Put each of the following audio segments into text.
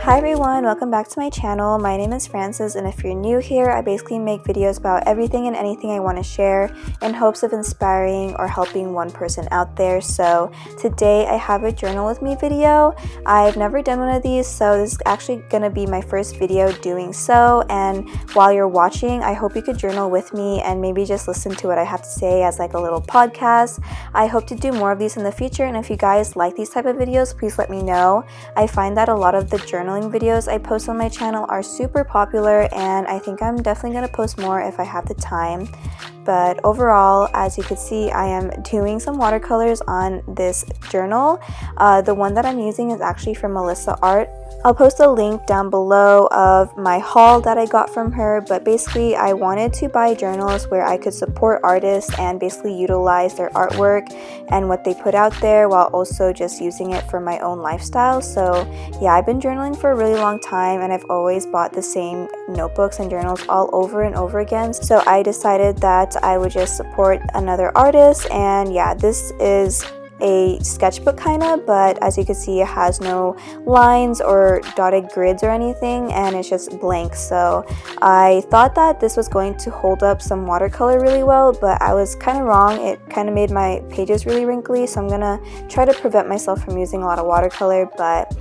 Hi everyone, welcome back to my channel. My name is Frances, and if you're new here, I basically make videos about everything and anything I want to share in hopes of inspiring or helping one person out there. So today I have a journal with me video. I've never done one of these, so this is actually going to be my first video doing so, and while you're watching, I hope you could journal with me and maybe just listen to what I have to say as like a little podcast. I hope to do more of these in the future, and if you guys like these type of videos, please let me know. I find that a lot of the journaling videos I post on my channel are super popular, and I think I'm definitely going to post more if I have the time. But overall, as you can see, I am doing some watercolors on this journal. The one that I'm using is actually from Melissa Art. I'll post a link down below of my haul that I got from her, but basically I wanted to buy journals where I could support artists and basically utilize their artwork and what they put out there while also just using it for my own lifestyle. So yeah, I've been journaling for a really long time, and I've always bought the same notebooks and journals all over and over again. So I decided that I would just support another artist, and yeah, this is a sketchbook kind of, but as you can see, it has no lines or dotted grids or anything, and it's just blank. So I thought that this was going to hold up some watercolor really well, but I was kind of wrong. It kind of made my pages really wrinkly, so I'm gonna try to prevent myself from using a lot of watercolor. But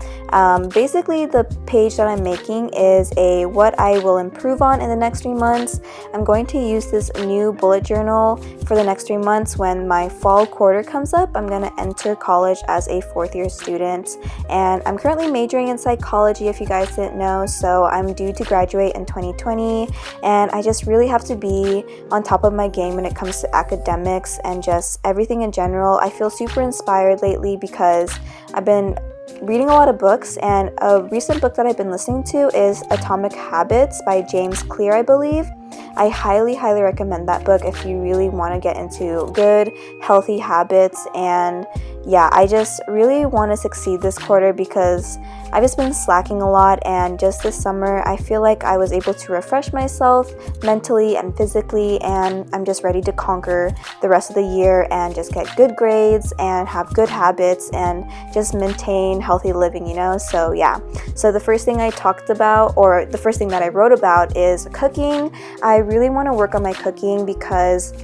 basically the page that I'm making is a what I will improve on in the next 3 months. I'm going to use this new bullet journal for the next 3 months. When my fall quarter comes up, I'm gonna enter college as a 4th year student, and I'm currently majoring in psychology, if you guys didn't know. So I'm due to graduate in 2020, and I just really have to be on top of my game when it comes to academics and just everything in general. I feel super inspired lately because I've been reading a lot of books, and a recent book that I've been listening to is Atomic Habits by James Clear, I believe. I highly recommend that book if you really want to get into good, healthy habits. And yeah, I just really want to succeed this quarter because I've just been slacking a lot, and just this summer I feel like I was able to refresh myself mentally and physically, and I'm just ready to conquer the rest of the year and just get good grades and have good habits and just maintain healthy living, you know? So yeah, so the first thing I talked about, or the first thing that I wrote about, is cooking. I really want to work on my cooking because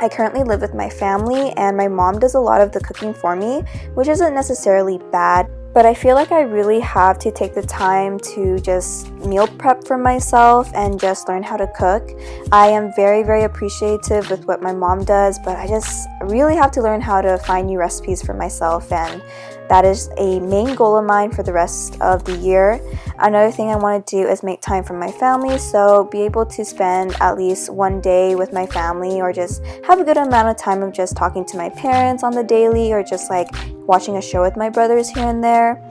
I currently live with my family, and my mom does a lot of the cooking for me, which isn't necessarily bad, but I feel like I really have to take the time to just meal prep for myself and just learn how to cook. I am very appreciative with what my mom does, but I just really have to learn how to find new recipes for myself, and that is a main goal of mine for the rest of the year. Another thing I want to do is make time for my family, so be able to spend at least one day with my family, or just have a good amount of time of just talking to my parents on the daily, or just like watching a show with my brothers here and there.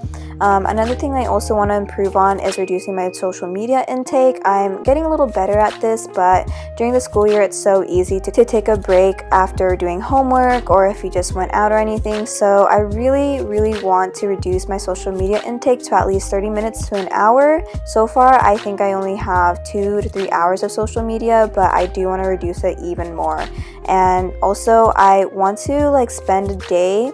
Another thing I also want to improve on is reducing my social media intake. I'm getting a little better at this, but during the school year it's so easy to take a break after doing homework or if you just went out or anything. So I really want to reduce my social media intake to at least 30 minutes to an hour. So far I think I only have 2 to 3 hours of social media, but I do want to reduce it even more. And also I want to like spend a day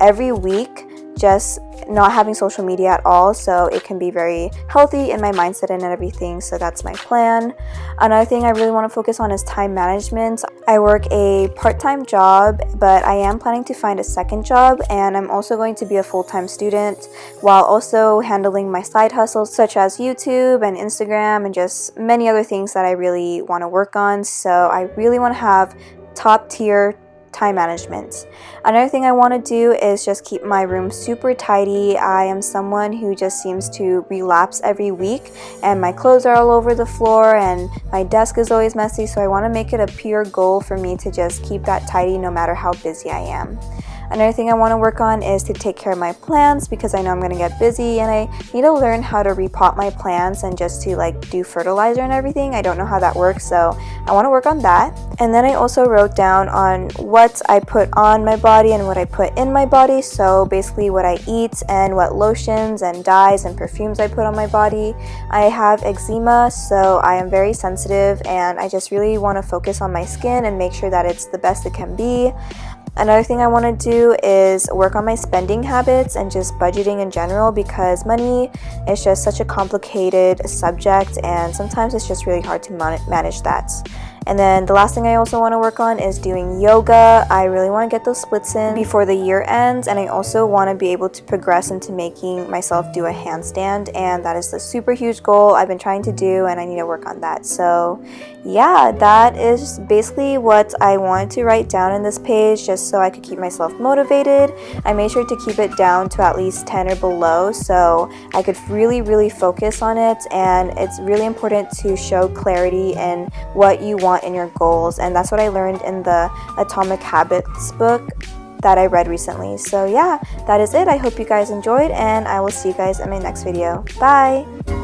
every week just not having social media at all, so it can be very healthy in my mindset and everything. So that's my plan. Another thing I really want to focus on is time management. I work a part-time job, but I am planning to find a second job, and I'm also going to be a full-time student while also handling my side hustles such as YouTube and Instagram and just many other things that I really want to work on. So I really want to have top tier time management. Another thing I want to do is just keep my room super tidy. I am someone who just seems to relapse every week, and my clothes are all over the floor and my desk is always messy, so I want to make it a pure goal for me to just keep that tidy no matter how busy I am. Another thing I want to work on is to take care of my plants, because I know I'm going to get busy and I need to learn how to repot my plants and just to like do fertilizer and everything. I don't know how that works, so I want to work on that. And then I also wrote down on what I put on my body and what I put in my body, so basically what I eat and what lotions and dyes and perfumes I put on my body. I have eczema, so I am very sensitive, and I just really want to focus on my skin and make sure that it's the best it can be. Another thing I want to do is work on my spending habits and just budgeting in general, because money is just such a complicated subject and sometimes it's just really hard to manage that. And then the last thing I also want to work on is doing yoga. I really want to get those splits in before the year ends, and I also want to be able to progress into making myself do a handstand, and that is the super huge goal I've been trying to do, and I need to work on that. So yeah, that is basically what I wanted to write down in this page, just so I could keep myself motivated. I made sure to keep it down to at least 10 or below so I could really focus on it, and it's really important to show clarity in what you want in your goals, and that's what I learned in the Atomic Habits book that I read recently. So yeah, that is it. I hope you guys enjoyed, and I will see you guys in my next video. Bye!